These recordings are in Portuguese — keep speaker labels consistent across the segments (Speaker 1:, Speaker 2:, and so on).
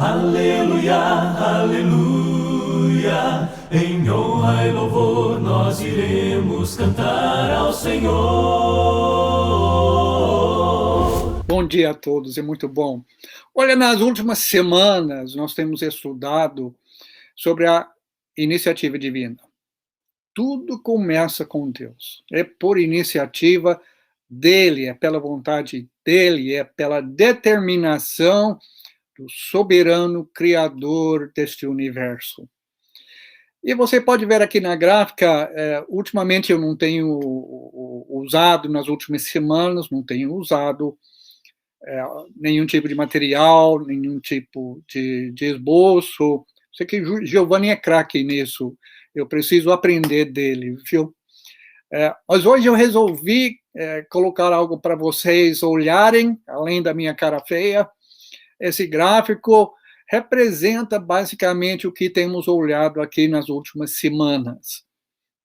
Speaker 1: Aleluia, aleluia, em honra e louvor nós iremos cantar ao Senhor.
Speaker 2: Bom dia a todos, é muito bom. Olha, nas últimas semanas nós temos estudado sobre a iniciativa divina. Tudo começa com Deus. É por iniciativa dele, é pela vontade dele, é pela determinação do soberano criador deste universo. E você pode ver aqui na gráfica, ultimamente eu não tenho usado, nas últimas semanas, não tenho usado nenhum tipo de material, nenhum tipo de esboço. Sei que Giovanni é craque nisso, eu preciso aprender dele, viu? Mas hoje eu resolvi colocar algo para vocês olharem, além da minha cara feia. Esse gráfico representa basicamente o que temos olhado aqui nas últimas semanas.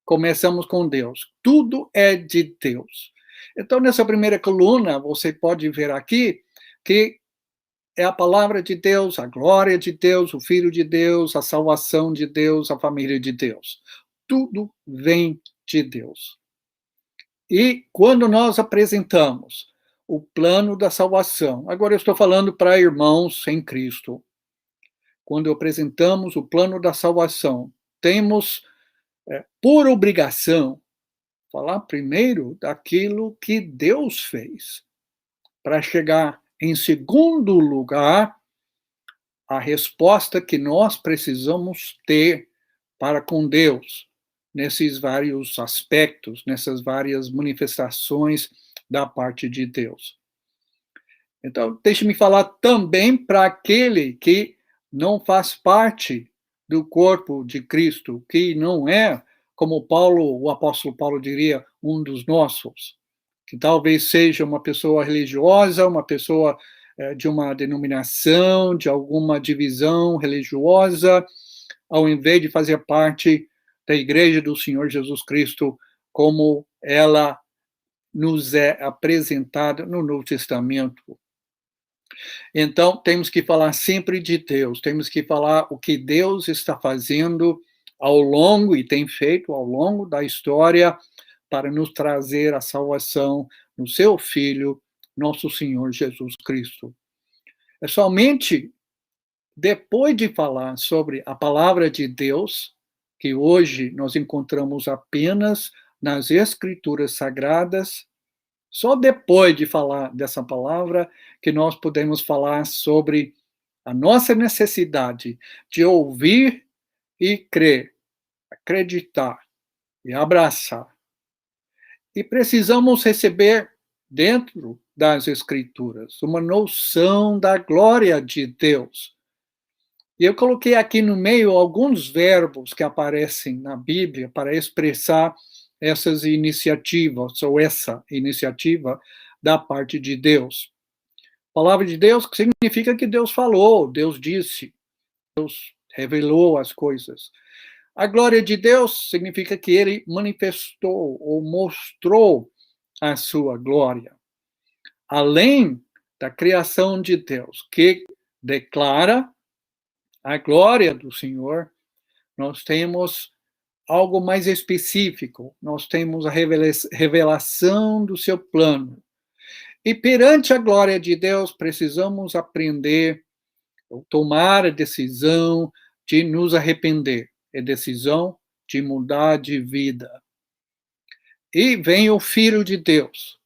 Speaker 2: Começamos com Deus. Tudo é de Deus. Então, nessa primeira coluna, você pode ver aqui que é a palavra de Deus, a glória de Deus, o Filho de Deus, a salvação de Deus, a família de Deus. Tudo vem de Deus. E quando nós apresentamos o plano da salvação, agora eu estou falando para irmãos em Cristo, quando apresentamos o plano da salvação, temos por obrigação falar primeiro daquilo que Deus fez, para chegar em segundo lugar a resposta que nós precisamos ter para com Deus, nesses vários aspectos, nessas várias manifestações da parte de Deus. Então, deixe-me falar também para aquele que não faz parte do corpo de Cristo, que não é, como Paulo, o apóstolo Paulo diria, um dos nossos, que talvez seja uma pessoa religiosa, uma pessoa de uma denominação, de alguma divisão religiosa, ao invés de fazer parte da Igreja do Senhor Jesus Cristo, como ela nos é apresentada no Novo Testamento. Então, temos que falar sempre de Deus, temos que falar o que Deus está fazendo ao longo, e tem feito ao longo da história, para nos trazer a salvação no seu Filho, nosso Senhor Jesus Cristo. É somente depois de falar sobre a palavra de Deus, que hoje nós encontramos apenas nas Escrituras Sagradas, só depois de falar dessa palavra que nós podemos falar sobre a nossa necessidade de ouvir e crer, acreditar e abraçar. E precisamos receber, dentro das Escrituras, uma noção da glória de Deus. E eu coloquei aqui no meio alguns verbos que aparecem na Bíblia para expressar essas iniciativas, ou essa iniciativa da parte de Deus. A palavra de Deus significa que Deus falou, Deus disse, Deus revelou as coisas. A glória de Deus significa que ele manifestou ou mostrou a sua glória. Além da criação de Deus, que declara a glória do Senhor, nós temos algo mais específico, nós temos a revelação do seu plano. E perante a glória de Deus, precisamos aprender, ou tomar a decisão de nos arrepender, a decisão de mudar de vida. E vem o Filho de Deus.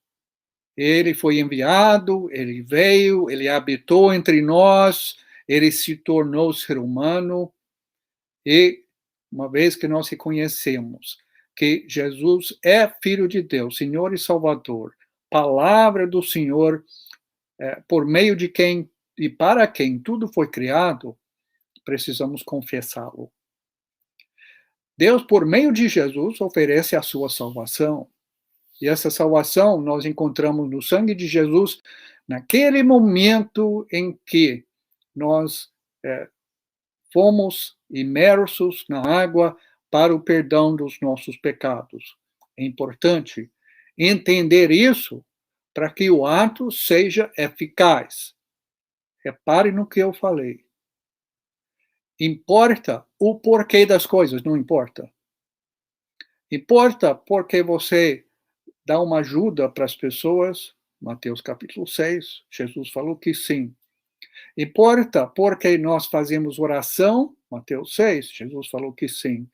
Speaker 2: Ele foi enviado, ele veio, ele habitou entre nós, ele se tornou ser humano, e uma vez que nós reconhecemos que Jesus é Filho de Deus, Senhor e Salvador, palavra do Senhor, por meio de quem e para quem tudo foi criado, precisamos confessá-lo. Deus, por meio de Jesus, oferece a sua salvação. E essa salvação nós encontramos no sangue de Jesus, naquele momento em que nós fomos imersos na água para o perdão dos nossos pecados. É importante entender isso para que o ato seja eficaz. Repare no que eu falei. Importa o porquê das coisas, não importa. Importa porque você dá uma ajuda para as pessoas, Mateus capítulo 6, Jesus falou que sim. Importa porque nós fazemos oração, Mateus 6, Jesus falou que sim.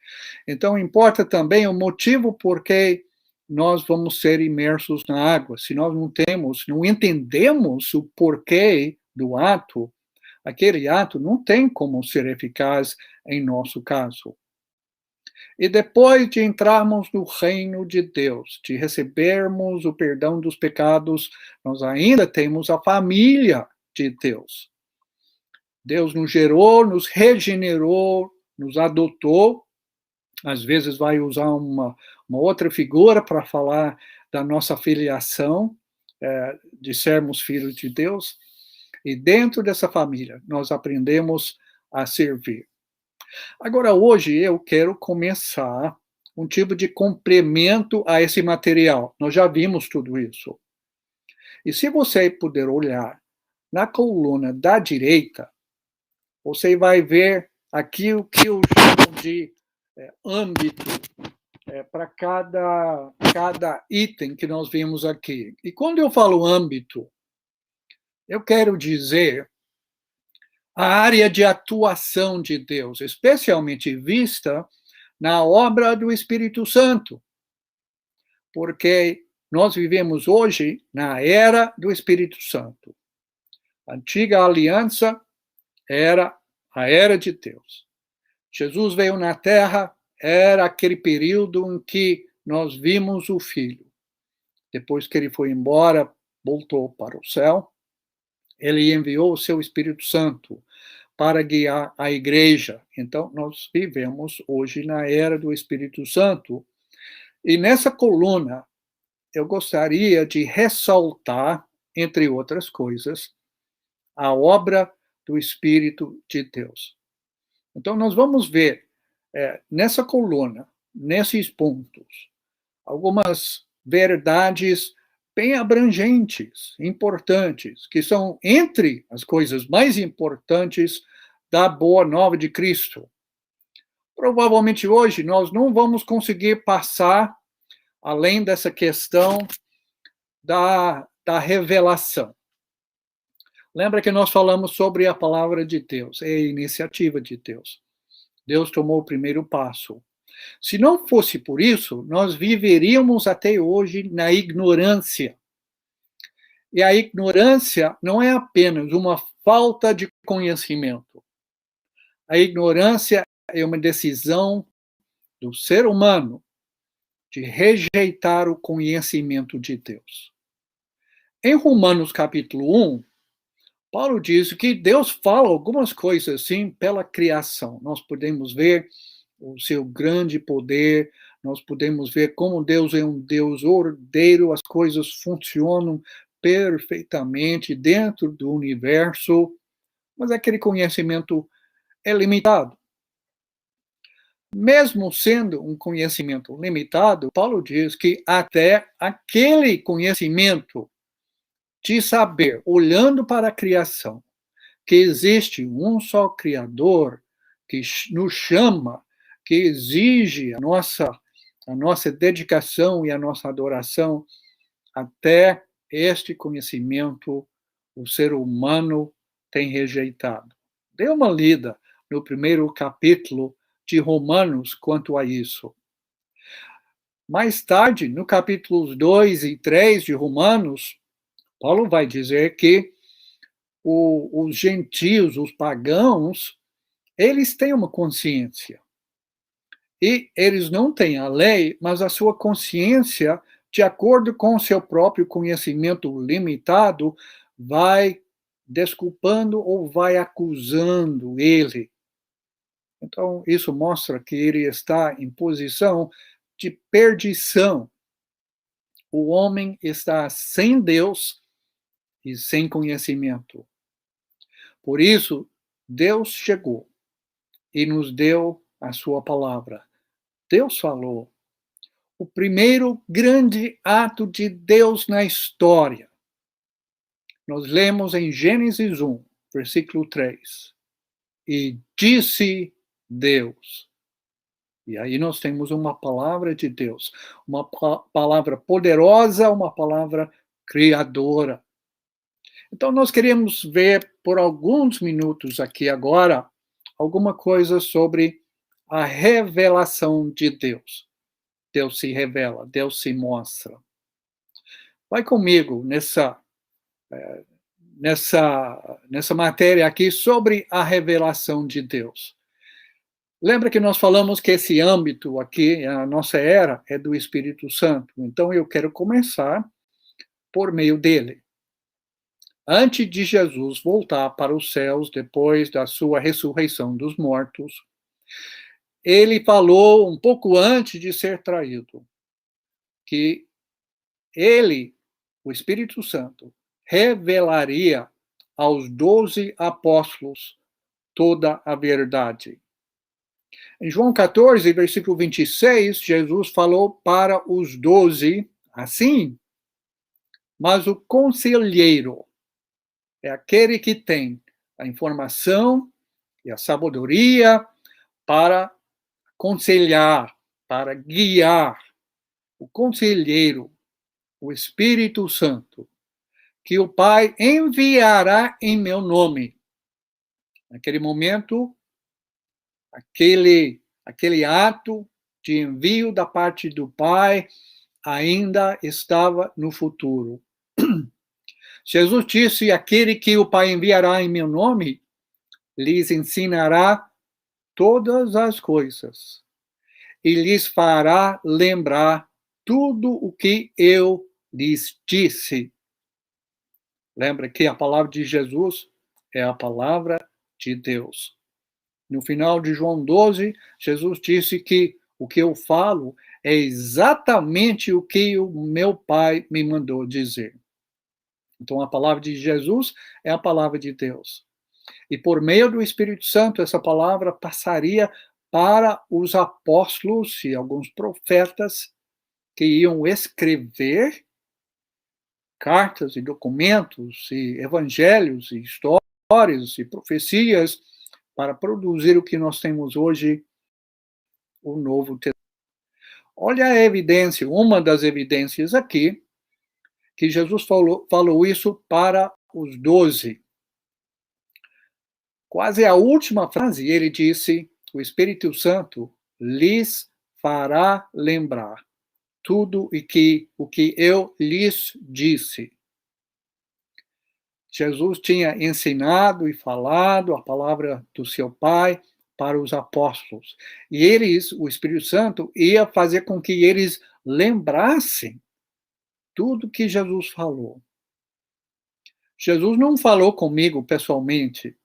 Speaker 2: Então, importa também o motivo por que nós vamos ser imersos na água. Se nós não entendemos o porquê do ato, aquele ato não tem como ser eficaz em nosso caso. E depois de entrarmos no reino de Deus, de recebermos o perdão dos pecados, nós ainda temos a família de Deus. Deus nos gerou, nos regenerou, nos adotou. Às vezes vai usar uma outra figura para falar da nossa filiação, de sermos filhos de Deus. E dentro dessa família, nós aprendemos a servir. Agora, hoje, eu quero começar um tipo de complemento a esse material. Nós já vimos tudo isso. E se você puder olhar na coluna da direita, você vai ver aqui o que eu chamo de âmbito para cada item que nós vimos aqui. E quando eu falo âmbito, eu quero dizer a área de atuação de Deus, especialmente vista na obra do Espírito Santo, porque nós vivemos hoje na era do Espírito Santo. A antiga aliança era a era de Deus. Jesus veio na Terra, era aquele período em que nós vimos o Filho. Depois que ele foi embora, voltou para o céu, ele enviou o seu Espírito Santo para guiar a igreja. Então, nós vivemos hoje na era do Espírito Santo. E nessa coluna, eu gostaria de ressaltar, entre outras coisas, a obra do Espírito de Deus. Então, nós vamos ver nessa coluna, nesses pontos, algumas verdades bem abrangentes, importantes, que são entre as coisas mais importantes da Boa Nova de Cristo. Provavelmente hoje nós não vamos conseguir passar além dessa questão da revelação. Lembra que nós falamos sobre a palavra de Deus, é a iniciativa de Deus. Deus tomou o primeiro passo. Se não fosse por isso, nós viveríamos até hoje na ignorância. E a ignorância não é apenas uma falta de conhecimento. A ignorância é uma decisão do ser humano de rejeitar o conhecimento de Deus. Em Romanos capítulo 1, Paulo diz que Deus fala algumas coisas assim pela criação. Nós podemos ver o seu grande poder, nós podemos ver como Deus é um Deus ordeiro, as coisas funcionam perfeitamente dentro do universo, mas aquele conhecimento é limitado. Mesmo sendo um conhecimento limitado, Paulo diz que até aquele conhecimento de saber, olhando para a criação, que existe um só Criador que nos chama, que exige a nossa dedicação e a nossa adoração, até este conhecimento o ser humano tem rejeitado. Dê uma lida no primeiro capítulo de Romanos quanto a isso. Mais tarde, no capítulos 2 e 3 de Romanos, Paulo vai dizer que os gentios, os pagãos, eles têm uma consciência. E eles não têm a lei, mas a sua consciência, de acordo com o seu próprio conhecimento limitado, vai desculpando ou vai acusando ele. Então, isso mostra que ele está em posição de perdição. O homem está sem Deus e sem conhecimento. Por isso, Deus chegou e nos deu a sua palavra. Deus falou. O primeiro grande ato de Deus na história. Nós lemos em Gênesis 1, versículo 3. e disse Deus. E aí nós temos uma palavra de Deus, uma palavra poderosa, uma palavra criadora. Então nós queremos ver por alguns minutos aqui agora alguma coisa sobre a revelação de Deus. Deus se revela, Deus se mostra. Vai comigo nessa matéria aqui sobre a revelação de Deus. Lembra que nós falamos que esse âmbito aqui, a nossa era, é do Espírito Santo. Então eu quero começar por meio dele. Antes de Jesus voltar para os céus, depois da sua ressurreição dos mortos, ele falou um pouco antes de ser traído, que ele, o Espírito Santo, revelaria aos 12 apóstolos toda a verdade. Em João 14, versículo 26, Jesus falou para os 12 assim: mas o conselheiro é aquele que tem a informação e a sabedoria para aconselhar, para guiar. O conselheiro, o Espírito Santo, que o Pai enviará em meu nome. Naquele momento, aquele ato de envio da parte do Pai ainda estava no futuro. Jesus disse: aquele que o Pai enviará em meu nome, lhes ensinará todas as coisas e lhes fará lembrar tudo o que eu lhes disse. Lembra que a palavra de Jesus é a palavra de Deus. No final de João 12, Jesus disse que o que eu falo é exatamente o que o meu Pai me mandou dizer. Então, a palavra de Jesus é a palavra de Deus. E por meio do Espírito Santo, essa palavra passaria para os apóstolos e alguns profetas que iam escrever cartas e documentos e evangelhos e histórias e profecias para produzir o que nós temos hoje, o Novo Testamento. Olha a evidência, uma das evidências aqui, que Jesus falou isso para os 12. Quase a última frase, ele disse: o Espírito Santo lhes fará lembrar tudo o que eu lhes disse. Jesus tinha ensinado e falado a palavra do seu Pai para os apóstolos. E eles, o Espírito Santo, ia fazer com que eles lembrassem tudo que Jesus falou. Jesus não falou comigo pessoalmente.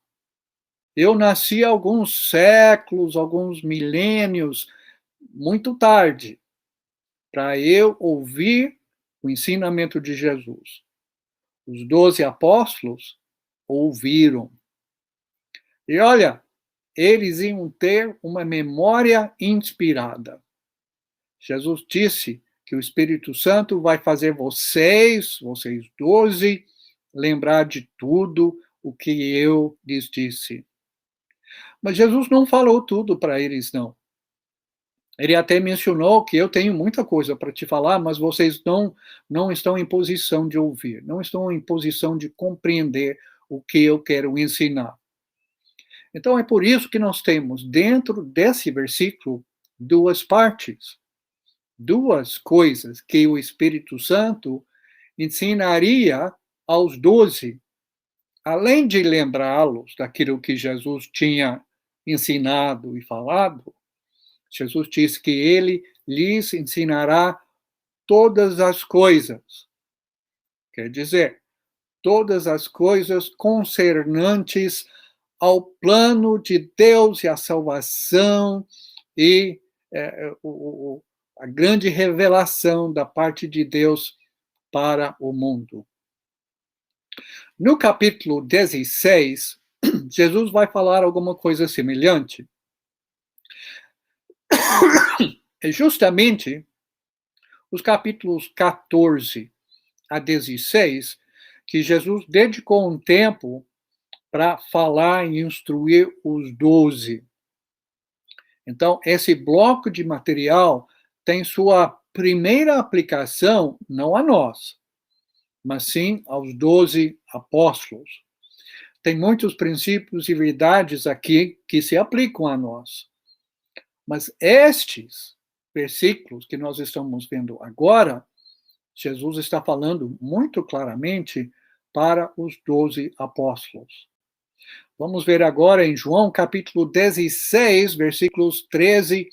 Speaker 2: Eu nasci alguns séculos, alguns milênios, muito tarde, para eu ouvir o ensinamento de Jesus. Os 12 apóstolos ouviram. E olha, eles iam ter uma memória inspirada. Jesus disse que o Espírito Santo vai fazer vocês 12, lembrar de tudo o que eu lhes disse. Mas Jesus não falou tudo para eles, não. Ele até mencionou que eu tenho muita coisa para te falar, mas vocês não estão em posição de ouvir, não estão em posição de compreender o que eu quero ensinar. Então é por isso que nós temos dentro desse versículo duas partes, duas coisas que o Espírito Santo ensinaria aos 12, além de lembrá-los daquilo que Jesus tinha ensinado e falado. Jesus disse que ele lhes ensinará todas as coisas. Quer dizer, todas as coisas concernantes ao plano de Deus e à salvação e a grande revelação da parte de Deus para o mundo. No capítulo 16, Jesus vai falar alguma coisa semelhante. É justamente os capítulos 14 a 16 que Jesus dedicou um tempo para falar e instruir os 12. Então, esse bloco de material tem sua primeira aplicação não a nós, mas sim aos 12 apóstolos. Tem muitos princípios e verdades aqui que se aplicam a nós. Mas estes versículos que nós estamos vendo agora, Jesus está falando muito claramente para os 12 apóstolos. Vamos ver agora em João capítulo 16, versículos 13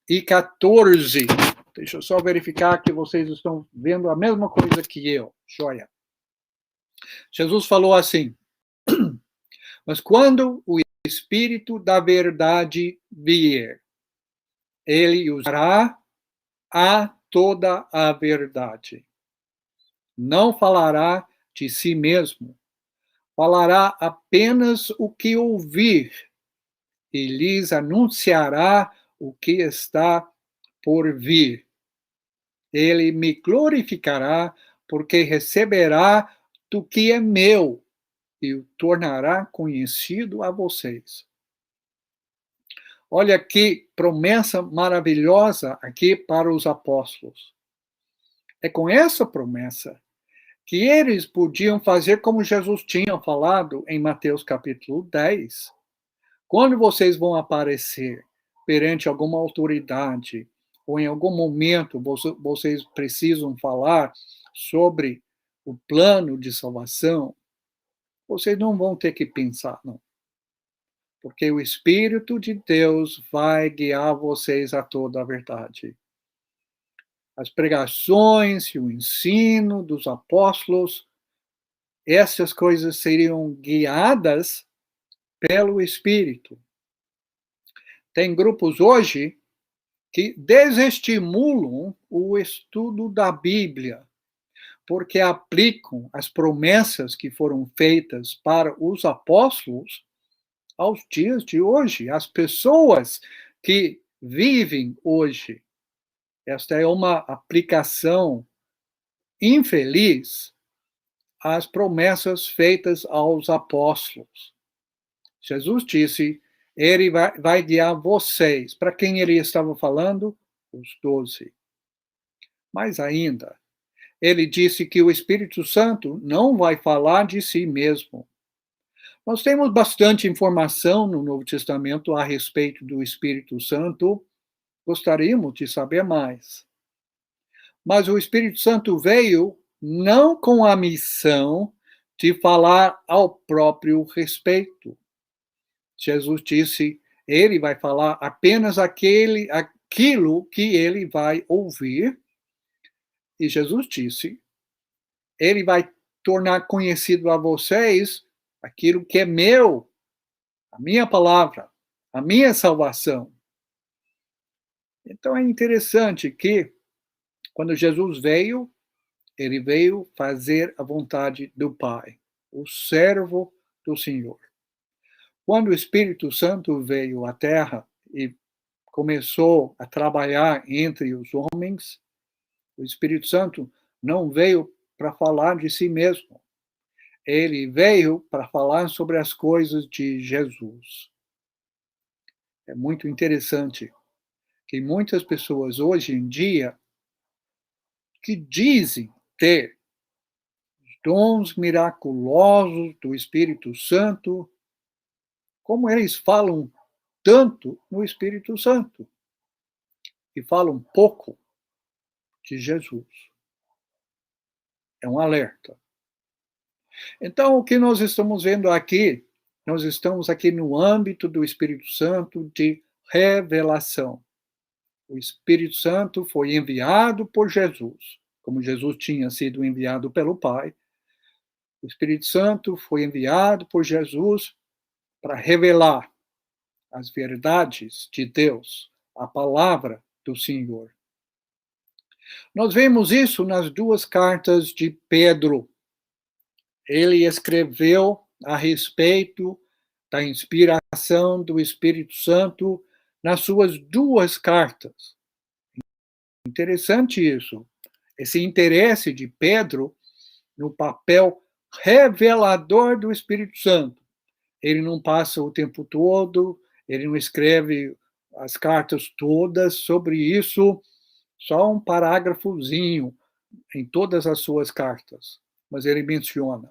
Speaker 2: e 14. Deixa eu só verificar que vocês estão vendo a mesma coisa que eu. Joia. Jesus falou assim: mas quando o Espírito da verdade vier, ele usará a toda a verdade. Não falará de si mesmo, falará apenas o que ouvir e lhes anunciará o que está por vir. Ele me glorificará, porque receberá do que é meu e o tornará conhecido a vocês. Olha que promessa maravilhosa aqui para os apóstolos. É com essa promessa que eles podiam fazer como Jesus tinha falado em Mateus capítulo 10. Quando vocês vão aparecer perante alguma autoridade, ou em algum momento vocês precisam falar sobre o plano de salvação, vocês não vão ter que pensar, não. Porque o Espírito de Deus vai guiar vocês a toda a verdade. As pregações e o ensino dos apóstolos, essas coisas seriam guiadas pelo Espírito. Tem grupos hoje que desestimulam o estudo da Bíblia, porque aplicam as promessas que foram feitas para os apóstolos aos dias de hoje, às pessoas que vivem hoje. Esta é uma aplicação infeliz às promessas feitas aos apóstolos. Jesus disse: ele vai guiar vocês. Para quem ele estava falando? Os 12. Mais ainda, ele disse que o Espírito Santo não vai falar de si mesmo. Nós temos bastante informação no Novo Testamento a respeito do Espírito Santo. Gostaríamos de saber mais. Mas o Espírito Santo veio não com a missão de falar ao próprio respeito. Jesus disse, ele vai falar apenas aquilo que ele vai ouvir. E Jesus disse, ele vai tornar conhecido a vocês aquilo que é meu, a minha palavra, a minha salvação. Então é interessante que, quando Jesus veio, ele veio fazer a vontade do Pai, o servo do Senhor. Quando o Espírito Santo veio à Terra e começou a trabalhar entre os homens, o Espírito Santo não veio para falar de si mesmo. Ele veio para falar sobre as coisas de Jesus. É muito interessante que muitas pessoas hoje em dia que dizem ter dons miraculosos do Espírito Santo, como eles falam tanto no Espírito Santo e falam pouco de Jesus. É um alerta. Então, o que nós estamos vendo aqui, nós estamos aqui no âmbito do Espírito Santo de revelação. O Espírito Santo foi enviado por Jesus, como Jesus tinha sido enviado pelo Pai. O Espírito Santo foi enviado por Jesus para revelar as verdades de Deus, a palavra do Senhor. Nós vemos isso nas duas cartas de Pedro. Ele escreveu a respeito da inspiração do Espírito Santo nas suas duas cartas. Interessante isso. Esse interesse de Pedro no papel revelador do Espírito Santo. Ele não passa o tempo todo, ele não escreve as cartas todas sobre isso, só um parágrafozinho em todas as suas cartas, mas ele menciona.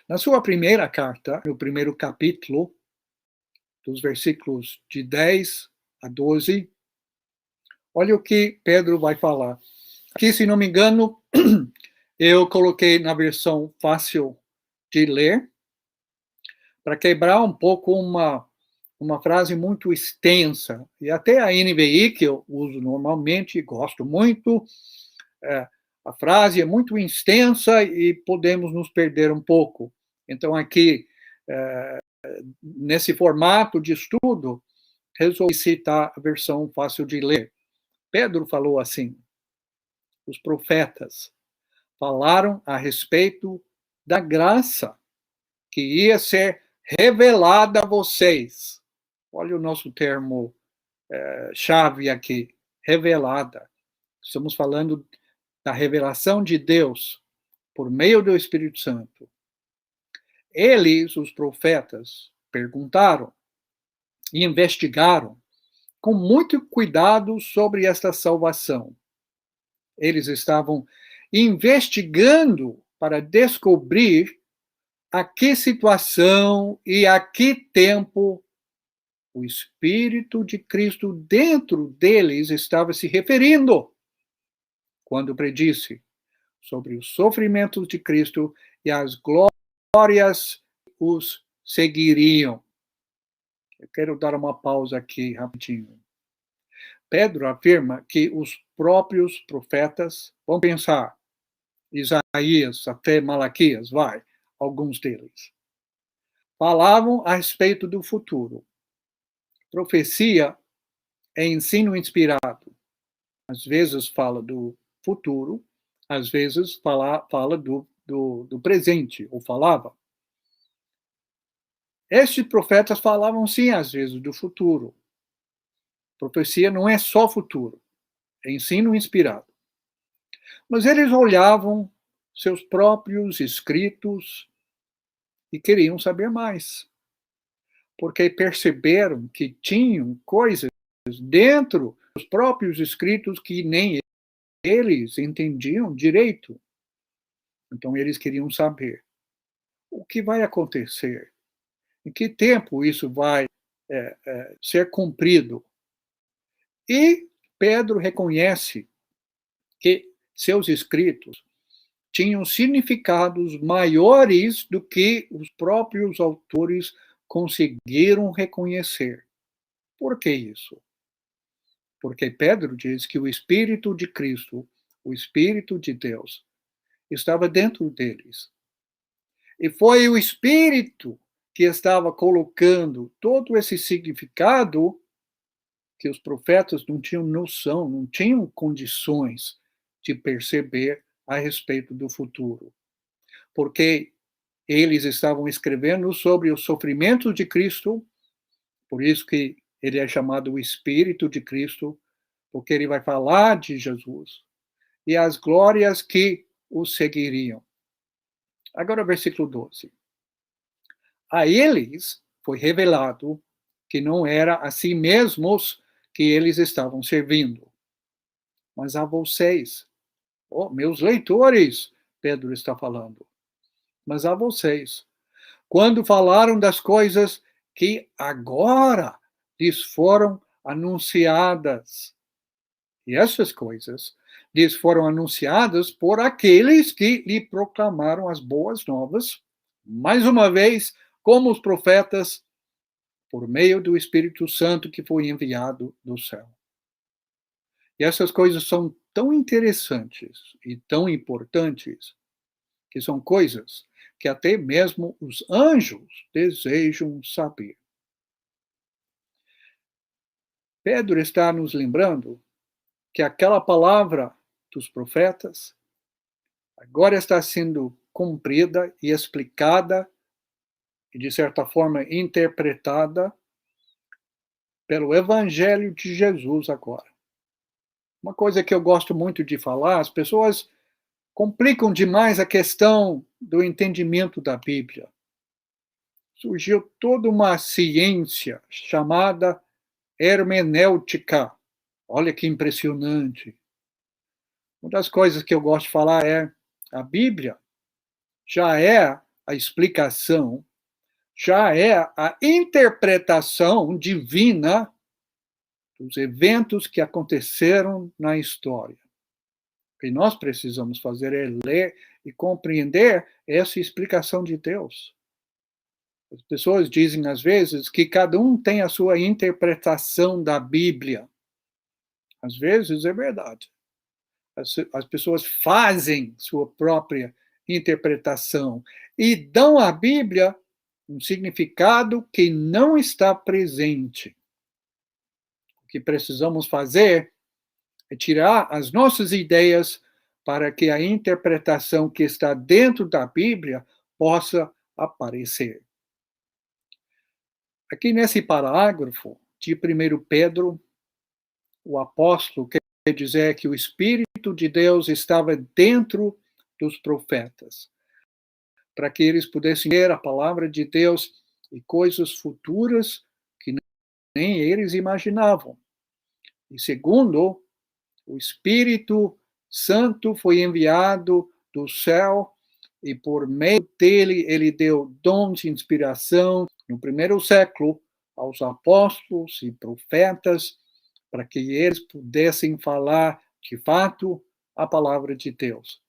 Speaker 2: Na sua primeira carta, no primeiro capítulo, dos versículos de 10 a 12, olha o que Pedro vai falar. Aqui, se não me engano, eu coloquei na versão fácil de ler, para quebrar um pouco uma frase muito extensa, e até a NVI, que eu uso normalmente, gosto muito, a frase é muito extensa e podemos nos perder um pouco. Então, aqui, nesse formato de estudo, resolvi citar a versão fácil de ler. Pedro falou assim: os profetas falaram a respeito da graça que ia ser revelada a vocês. Olha o nosso termo chave aqui, revelada. Estamos falando da revelação de Deus por meio do Espírito Santo. Eles, os profetas, perguntaram e investigaram com muito cuidado sobre esta salvação. Eles estavam investigando para descobrir a que situação e a que tempo o Espírito de Cristo dentro deles estava se referindo quando predisse sobre os sofrimentos de Cristo e as glórias os seguiriam. Eu quero dar uma pausa aqui rapidinho. Pedro afirma que os próprios profetas vão pensar, Isaías até Malaquias, alguns deles, falavam a respeito do futuro. Profecia é ensino inspirado. Às vezes fala do futuro, às vezes fala do presente, ou falava. Estes profetas falavam, sim, às vezes, do futuro. Profecia não é só futuro, é ensino inspirado. Mas eles olhavam seus próprios escritos e queriam saber mais, porque perceberam que tinham coisas dentro dos próprios escritos que nem eles entendiam direito. Então eles queriam saber o que vai acontecer, em que tempo isso vai ser cumprido. E Pedro reconhece que seus escritos tinham significados maiores do que os próprios autores conseguiram reconhecer. Por que isso? Porque Pedro diz que o Espírito de Cristo, o Espírito de Deus, estava dentro deles. E foi o Espírito que estava colocando todo esse significado que os profetas não tinham noção, não tinham condições de perceber a respeito do futuro. Porque eles estavam escrevendo sobre os sofrimentos de Cristo, por isso que ele é chamado o Espírito de Cristo, porque ele vai falar de Jesus, e as glórias que o seguiriam. Agora, versículo 12. A eles foi revelado que não era a si mesmos que eles estavam servindo, mas a vocês. Oh, meus leitores, Pedro está falando. Mas a vocês. Quando falaram das coisas que agora lhes foram anunciadas. E essas coisas lhes foram anunciadas por aqueles que lhe proclamaram as boas novas, mais uma vez, como os profetas, por meio do Espírito Santo que foi enviado do céu. E essas coisas são tão interessantes e tão importantes que são coisas que até mesmo os anjos desejam saber. Pedro está nos lembrando que aquela palavra dos profetas agora está sendo cumprida e explicada e, de certa forma, interpretada pelo Evangelho de Jesus agora. Uma coisa que eu gosto muito de falar, as pessoas complicam demais a questão do entendimento da Bíblia. surgiu toda uma ciência chamada hermenêutica. Olha que impressionante. Uma das coisas que eu gosto de falar é a Bíblia já é a explicação, já é a interpretação divina dos eventos que aconteceram na história. O que nós precisamos fazer é ler e compreender essa explicação de Deus. As pessoas dizem, às vezes, que cada um tem a sua interpretação da Bíblia. Às vezes é verdade. As pessoas fazem sua própria interpretação e dão à Bíblia um significado que não está presente. O que precisamos fazer é tirar as nossas ideias para que a interpretação que está dentro da Bíblia possa aparecer. Aqui nesse parágrafo de 1 Pedro, o apóstolo quer dizer que o Espírito de Deus estava dentro dos profetas, para que eles pudessem ver a palavra de Deus e coisas futuras que nem eles imaginavam. E segundo, o Espírito Santo foi enviado do céu e por meio dele ele deu dons de inspiração no primeiro século aos apóstolos e profetas para que eles pudessem falar de fato a palavra de Deus.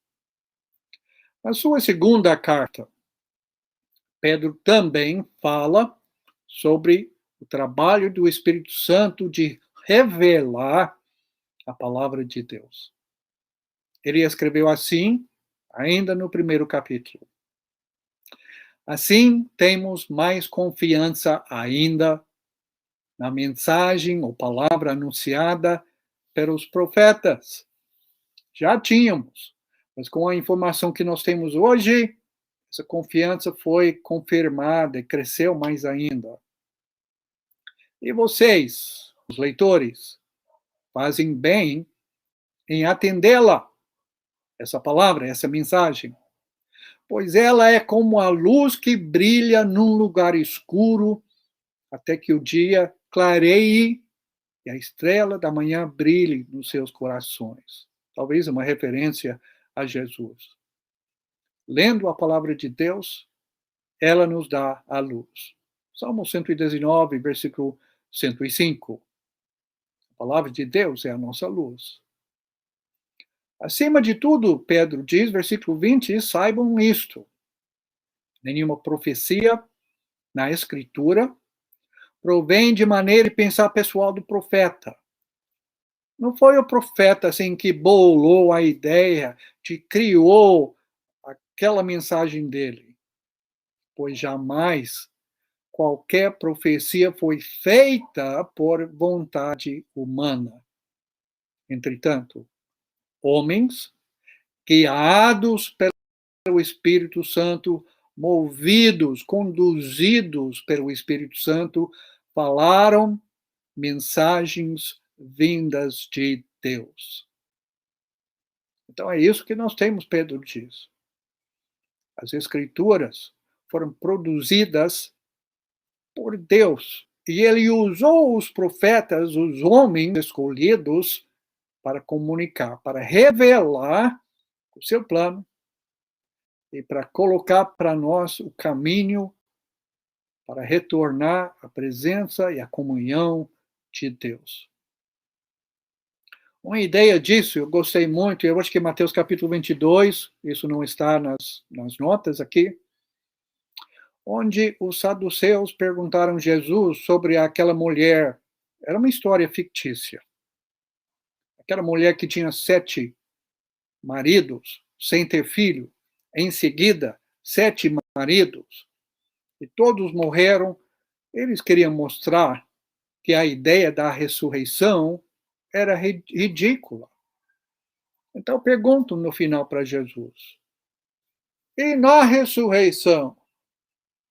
Speaker 2: Na sua segunda carta, Pedro também fala sobre o trabalho do Espírito Santo de revelar a palavra de Deus. Ele escreveu assim, ainda no primeiro capítulo. Assim, temos mais confiança ainda na mensagem ou palavra anunciada pelos profetas. Já tínhamos, mas com a informação que nós temos hoje, essa confiança foi confirmada e cresceu mais ainda. E vocês, os leitores, fazem bem em atendê-la, essa palavra, essa mensagem, pois ela é como a luz que brilha num lugar escuro até que o dia clareie e a estrela da manhã brilhe nos seus corações. Talvez uma referência a Jesus. Lendo a palavra de Deus, ela nos dá a luz. Salmo 119, versículo 105. A palavra de Deus é a nossa luz. Acima de tudo, Pedro diz, versículo 20, saibam isto. Nenhuma profecia na Escritura provém de maneira de pensar pessoal do profeta. Não foi o profeta assim que bolou a ideia, que criou aquela mensagem dele. Pois jamais qualquer profecia foi feita por vontade humana. Entretanto, homens guiados pelo Espírito Santo, movidos, conduzidos pelo Espírito Santo, falaram mensagens vindas de Deus. Então é isso que nós temos, Pedro diz. As Escrituras foram produzidas por Deus. E ele usou os profetas, os homens escolhidos, para comunicar, para revelar o seu plano e para colocar para nós o caminho para retornar à presença e à comunhão de Deus. Uma ideia disso, eu gostei muito, eu acho que Mateus capítulo 22, isso não está nas notas aqui, onde os saduceus perguntaram a Jesus sobre aquela mulher, era uma história fictícia, aquela mulher que tinha 7 maridos, sem ter filho, em seguida, 7 maridos, e todos morreram. Eles queriam mostrar que a ideia da ressurreição era ridícula. Então perguntam no final para Jesus, e na ressurreição,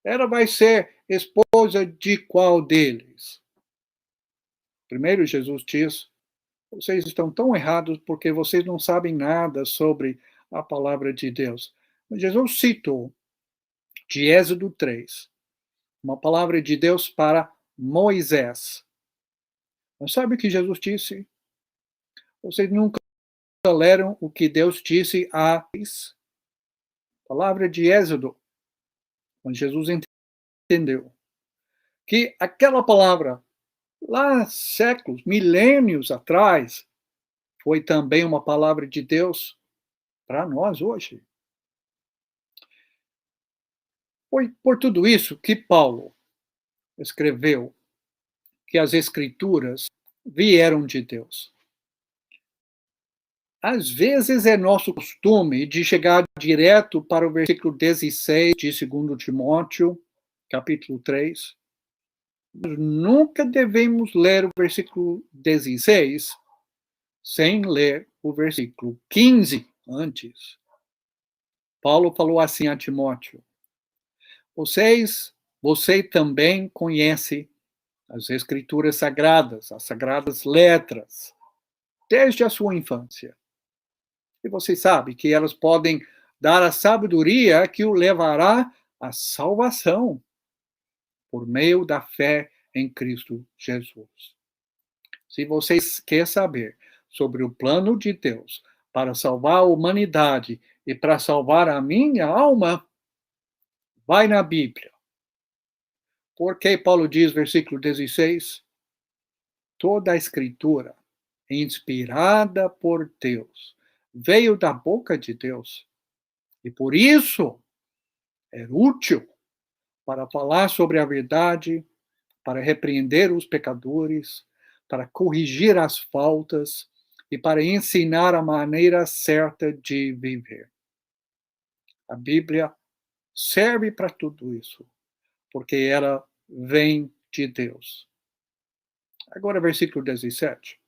Speaker 2: ela vai ser esposa de qual deles? Primeiro Jesus diz, vocês estão tão errados porque vocês não sabem nada sobre a palavra de Deus. Mas Jesus citou de Êxodo 3, uma palavra de Deus para Moisés. Mas sabe o que Jesus disse? Vocês nunca leram o que Deus disse a palavra de Êxodo. Mas Jesus entendeu que aquela palavra, lá séculos, milênios atrás, foi também uma palavra de Deus para nós hoje. Foi por tudo isso que Paulo escreveu que as Escrituras vieram de Deus. Às vezes é nosso costume de chegar direto para o versículo 16 de 2 Timóteo, capítulo 3. Nunca devemos ler o versículo 16 sem ler o versículo 15 antes. Paulo falou assim a Timóteo: você também conhece as Escrituras Sagradas, as Sagradas Letras, desde a sua infância. E você sabe que elas podem dar a sabedoria que o levará à salvação por meio da fé em Cristo Jesus. Se você quer saber sobre o plano de Deus para salvar a humanidade e para salvar a minha alma, vai na Bíblia. Porque Paulo diz, versículo 16, toda a Escritura, inspirada por Deus, veio da boca de Deus. E por isso é útil para falar sobre a verdade, para repreender os pecadores, para corrigir as faltas e para ensinar a maneira certa de viver. A Bíblia serve para tudo isso, porque ela vem de Deus. Agora, versículo 17.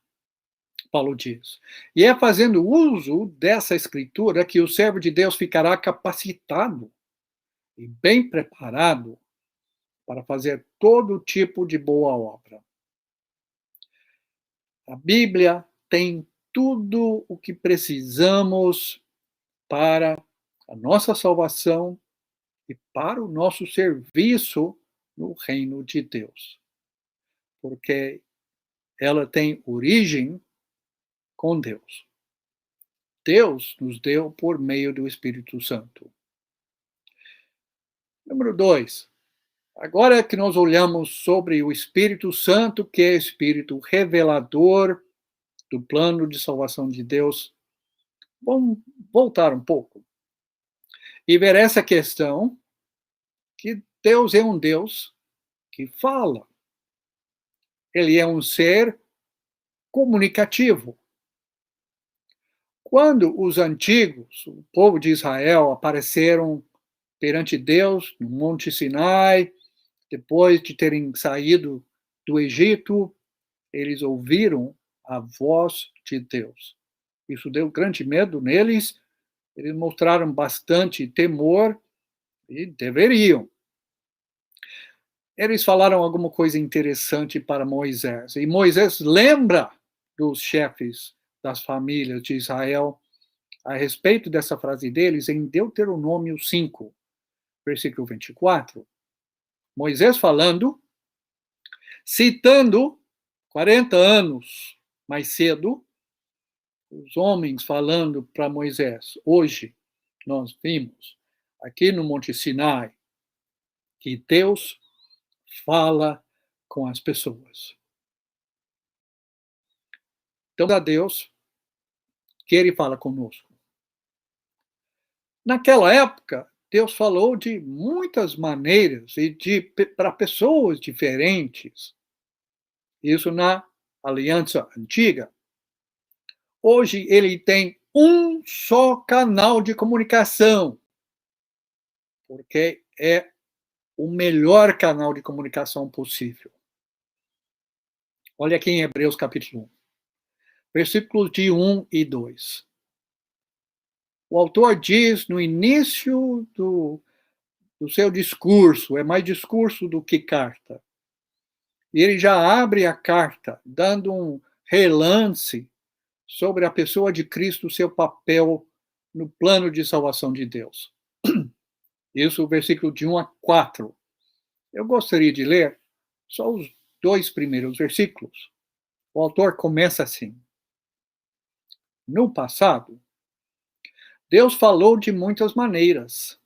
Speaker 2: Paulo diz: e é fazendo uso dessa escritura que o servo de Deus ficará capacitado e bem preparado para fazer todo tipo de boa obra. A Bíblia tem tudo o que precisamos para a nossa salvação e para o nosso serviço no reino de Deus. Porque ela tem origem com Deus. Deus nos deu por meio do Espírito Santo. Número 2. Agora que nós olhamos sobre o Espírito Santo, que é Espírito revelador do plano de salvação de Deus, vamos voltar um pouco e ver essa questão que Deus é um Deus que fala. Ele é um ser comunicativo. Quando os antigos, o povo de Israel, apareceram perante Deus no Monte Sinai, depois de terem saído do Egito, eles ouviram a voz de Deus. Isso deu grande medo neles, eles mostraram bastante temor e deveriam. Eles falaram alguma coisa interessante para Moisés, e Moisés lembra dos chefes das famílias de Israel a respeito dessa frase deles em Deuteronômio 5, versículo 24. Moisés falando, citando 40 anos mais cedo, os homens falando para Moisés. Hoje nós vimos aqui no Monte Sinai que Deus fala com as pessoas. Então, a Deus que ele fala conosco. Naquela época, Deus falou de muitas maneiras e para pessoas diferentes. Isso na aliança antiga. Hoje ele tem um só canal de comunicação, porque é o melhor canal de comunicação possível. Olha aqui em Hebreus capítulo 1, versículos de 1 e 2. O autor diz no início do seu discurso, é mais discurso do que carta. E ele já abre a carta, dando um relance sobre a pessoa de Cristo, seu papel no plano de salvação de Deus. Isso, o versículo de 1 a 4. Eu gostaria de ler só os 2 primeiros versículos. O autor começa assim: no passado, Deus falou de muitas maneiras.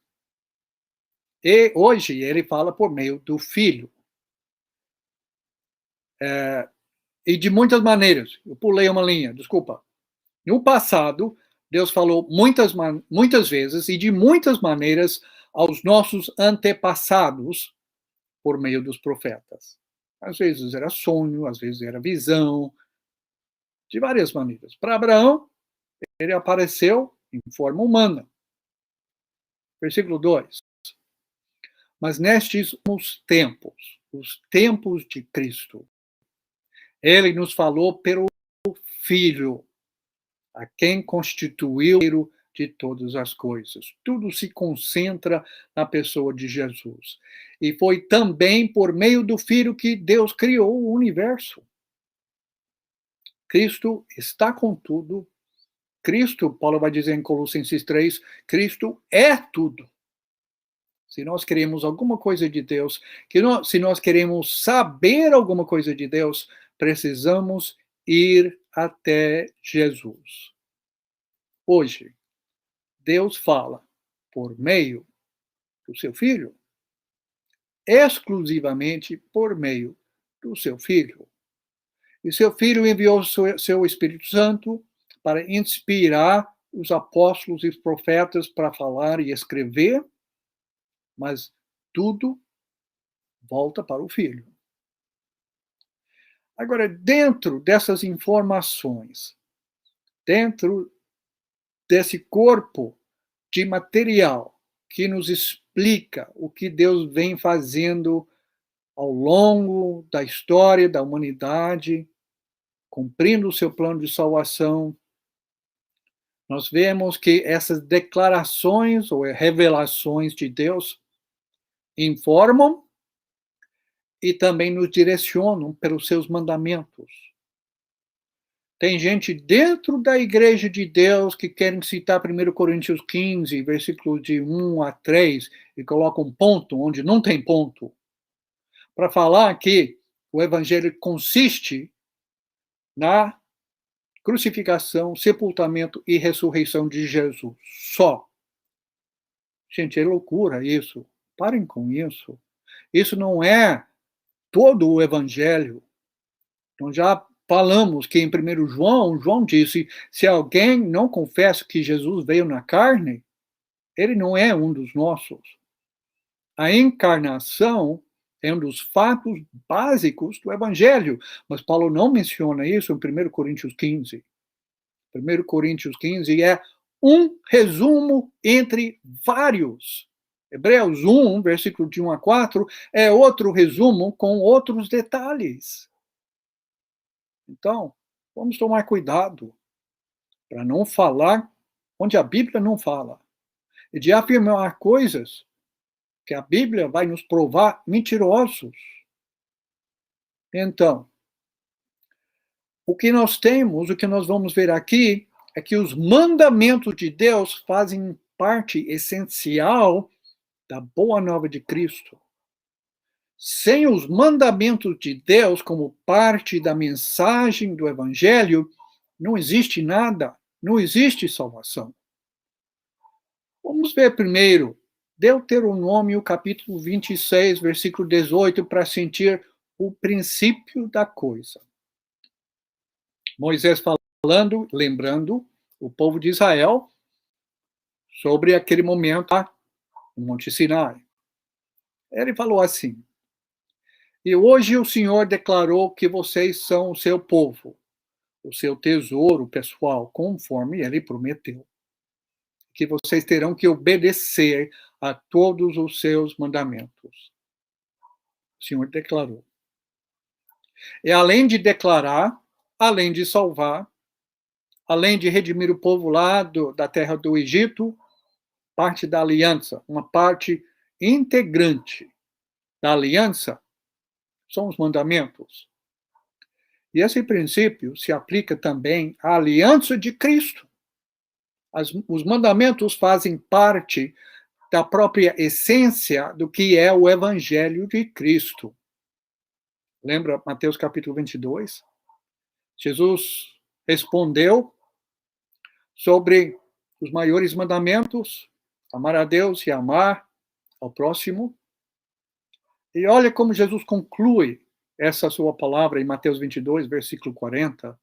Speaker 2: E hoje ele fala por meio do Filho. E de muitas maneiras. Eu pulei uma linha, desculpa. No passado, Deus falou muitas vezes e de muitas maneiras aos nossos antepassados por meio dos profetas. Às vezes era sonho, às vezes era visão, de várias maneiras. Para Abraão, ele apareceu em forma humana. Versículo 2. Mas nestes tempos, os tempos de Cristo, ele nos falou pelo Filho, a quem constituiu de todas as coisas. Tudo se concentra na pessoa de Jesus. E foi também por meio do Filho que Deus criou o universo. Cristo está com tudo. Cristo, Paulo vai dizer em Colossenses 3, Cristo é tudo. Se nós queremos alguma coisa de Deus, se nós queremos saber alguma coisa de Deus, precisamos ir até Jesus. Hoje, Deus fala por meio do seu Filho, exclusivamente por meio do seu Filho. E seu Filho enviou seu Espírito Santo para inspirar os apóstolos e os profetas para falar e escrever, mas tudo volta para o Filho. Agora, dentro dessas informações, dentro desse corpo de material que nos explica o que Deus vem fazendo ao longo da história da humanidade, cumprindo o seu plano de salvação, nós vemos que essas declarações ou revelações de Deus informam e também nos direcionam pelos seus mandamentos. Tem gente dentro da igreja de Deus que querem citar 1 Coríntios 15, versículos de 1 a 3, e colocam um ponto onde não tem ponto, para falar que o evangelho consiste na crucificação, sepultamento e ressurreição de Jesus. Só. Gente, é loucura isso. Parem com isso. Isso não é todo o evangelho. Então já falamos que em 1 João disse, se alguém não confessa que Jesus veio na carne, ele não é um dos nossos. A encarnação é um dos fatos básicos do evangelho, mas Paulo não menciona isso em 1 Coríntios 15. 1 Coríntios 15 é um resumo entre vários. Hebreus 1, versículo de 1 a 4, é outro resumo com outros detalhes. Então, vamos tomar cuidado para não falar onde a Bíblia não fala. E de afirmar coisas que a Bíblia vai nos provar mentirosos. Então, o que nós temos, o que nós vamos ver aqui, é que os mandamentos de Deus fazem parte essencial da boa nova de Cristo. Sem os mandamentos de Deus como parte da mensagem do Evangelho, não existe nada, não existe salvação. Vamos ver primeiro Deuteronômio capítulo 26, versículo 18, para sentir o princípio da coisa. Moisés falando, lembrando o povo de Israel sobre aquele momento no Monte Sinai. Ele falou assim: e hoje o Senhor declarou que vocês são o seu povo, o seu tesouro pessoal, conforme ele prometeu. Que vocês terão que obedecer a todos os seus mandamentos. O Senhor declarou. E além de declarar, além de salvar, além de redimir o povo lá da terra do Egito, parte da aliança, uma parte integrante da aliança, são os mandamentos. E esse princípio se aplica também à aliança de Cristo. Os mandamentos fazem parte da própria essência do que é o Evangelho de Cristo. Lembra Mateus capítulo 22? Jesus respondeu sobre os maiores mandamentos, amar a Deus e amar ao próximo. E olha como Jesus conclui essa sua palavra em Mateus 22, versículo 40.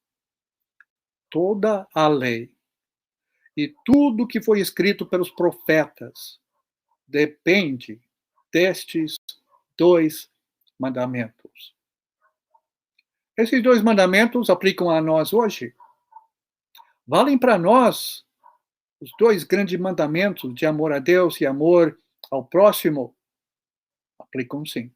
Speaker 2: Toda a lei e tudo que foi escrito pelos profetas depende destes dois mandamentos. Esses dois mandamentos aplicam a nós hoje. Valem para nós os dois grandes mandamentos de amor a Deus e amor ao próximo. Aplicam sim.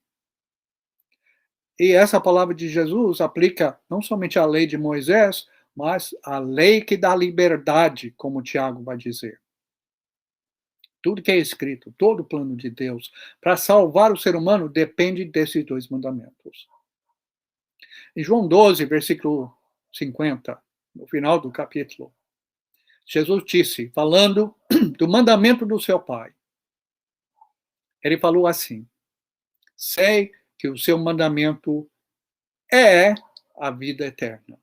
Speaker 2: E essa palavra de Jesus aplica não somente à lei de Moisés, mas à lei que dá liberdade, como Tiago vai dizer. Tudo que é escrito, todo o plano de Deus para salvar o ser humano depende desses dois mandamentos. Em João 12, versículo 50, no final do capítulo, Jesus disse, falando do mandamento do seu Pai, ele falou assim: sei que o seu mandamento é a vida eterna.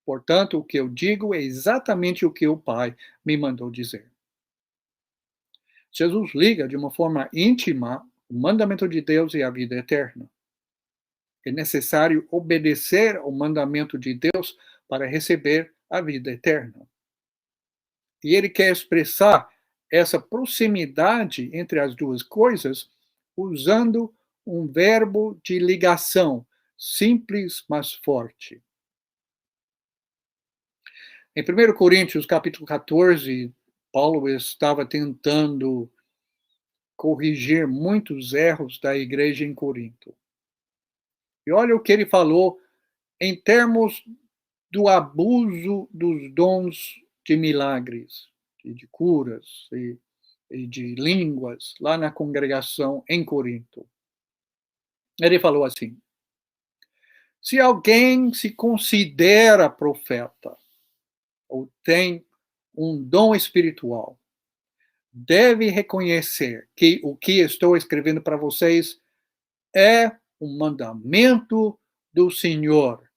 Speaker 2: Portanto, o que eu digo é exatamente o que o Pai me mandou dizer. Jesus liga de uma forma íntima o mandamento de Deus e a vida eterna. É necessário obedecer ao mandamento de Deus para receber a vida eterna. E ele quer expressar essa proximidade entre as duas coisas usando um verbo de ligação, simples, mas forte. Em 1 Coríntios, capítulo 14, Paulo estava tentando corrigir muitos erros da igreja em Corinto. E olha o que ele falou em termos do abuso dos dons de milagres, de curas e de línguas lá na congregação em Corinto. Ele falou assim: se alguém se considera profeta ou tem um dom espiritual, deve reconhecer que o que estou escrevendo para vocês é um mandamento do Senhor.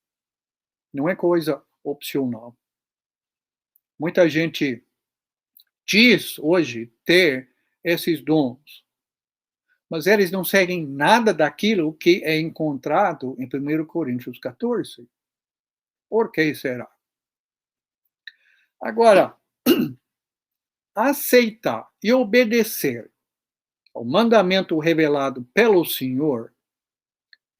Speaker 2: Não é coisa opcional. Muita gente diz hoje ter esses dons, mas eles não seguem nada daquilo que é encontrado em 1 Coríntios 14. Por que será? Agora, aceitar e obedecer ao mandamento revelado pelo Senhor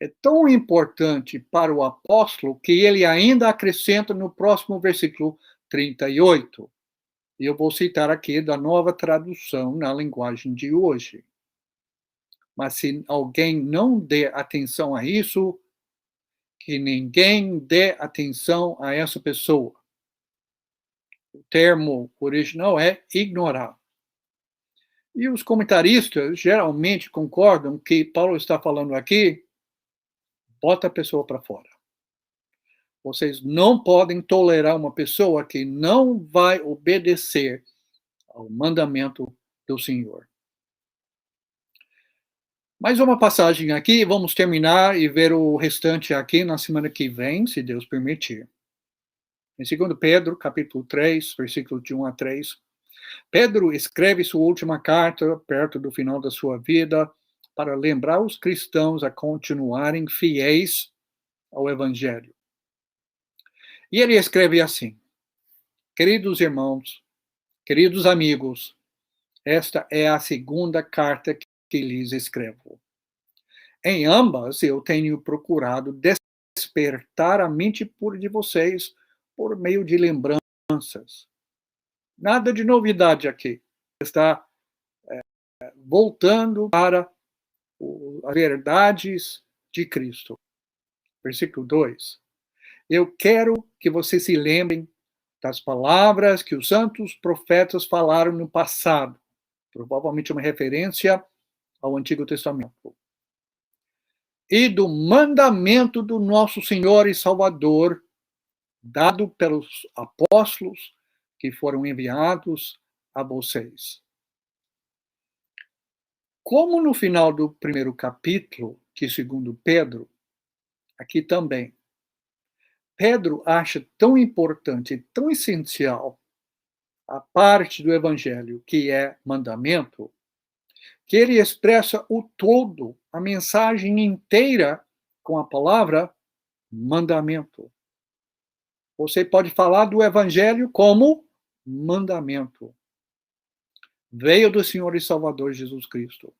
Speaker 2: é tão importante para o apóstolo que ele ainda acrescenta no próximo versículo 38. E eu vou citar aqui da Nova Tradução na linguagem de hoje. Mas se alguém não der atenção a isso, que ninguém dê atenção a essa pessoa. O termo original é ignorar. E os comentaristas geralmente concordam que Paulo está falando aqui, bota a pessoa para fora. Vocês não podem tolerar uma pessoa que não vai obedecer ao mandamento do Senhor. Mais uma passagem aqui, vamos terminar e ver o restante aqui na semana que vem, se Deus permitir. Em 2 Pedro, capítulo 3, versículo de 1 a 3, Pedro escreve sua última carta perto do final da sua vida para lembrar os cristãos a continuarem fiéis ao Evangelho. E ele escreve assim: queridos irmãos, queridos amigos, esta é a segunda carta que lhes escrevo. Em ambas eu tenho procurado despertar a mente pura de vocês por meio de lembranças. Nada de novidade aqui. Está voltando para as verdades de Cristo. Versículo 2. Eu quero que vocês se lembrem das palavras que os santos profetas falaram no passado. Provavelmente uma referência ao Antigo Testamento. E do mandamento do nosso Senhor e Salvador, dado pelos apóstolos que foram enviados a vocês. Como no final do primeiro capítulo, que segundo Pedro, aqui também, Pedro acha tão importante, tão essencial a parte do evangelho que é mandamento, que ele expressa o todo, a mensagem inteira com a palavra mandamento. Você pode falar do evangelho como mandamento. Veio do Senhor e Salvador Jesus Cristo.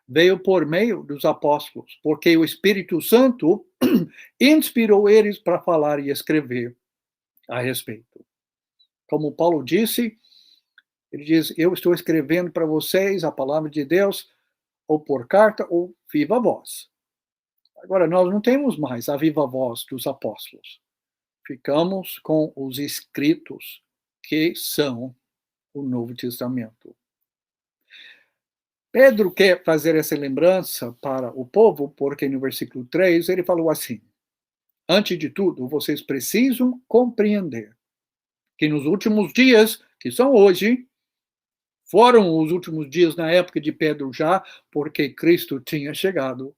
Speaker 2: Veio por meio dos apóstolos, porque o Espírito Santo inspirou eles para falar e escrever a respeito. Como Paulo disse, ele diz: eu estou escrevendo para vocês a palavra de Deus, ou por carta, ou viva voz. Agora, nós não temos mais a viva voz dos apóstolos. Ficamos com os escritos, que são o Novo Testamento. Pedro quer fazer essa lembrança para o povo, porque no versículo 3 ele falou assim: antes de tudo, vocês precisam compreender que nos últimos dias, que são hoje, foram os últimos dias na época de Pedro já, porque Cristo tinha chegado,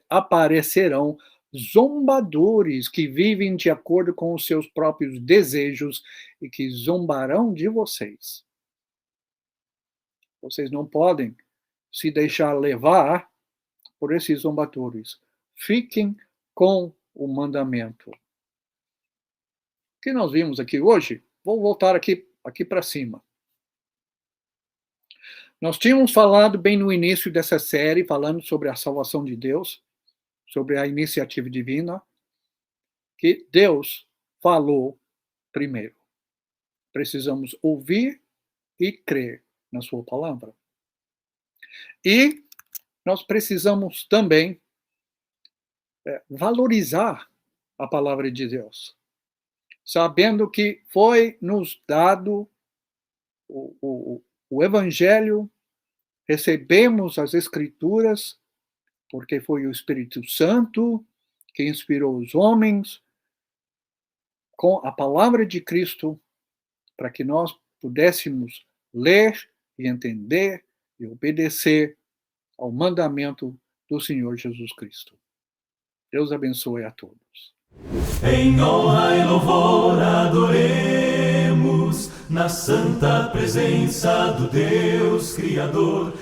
Speaker 2: aparecerão zombadores que vivem de acordo com os seus próprios desejos e que zombarão de vocês. Vocês não podem se deixar levar por esses zombadores. Fiquem com o mandamento. O que nós vimos aqui hoje, vou voltar aqui para cima. Nós tínhamos falado bem no início dessa série, falando sobre a salvação de Deus, sobre a iniciativa divina, que Deus falou primeiro. Precisamos ouvir e crer na sua palavra. E nós precisamos também valorizar a palavra de Deus, sabendo que foi nos dado o Evangelho, recebemos as Escrituras, porque foi o Espírito Santo que inspirou os homens com a palavra de Cristo, para que nós pudéssemos ler e entender e obedecer ao mandamento do Senhor Jesus Cristo. Deus abençoe a todos.
Speaker 1: Em honra e louvor adoremos na santa presença do Deus Criador.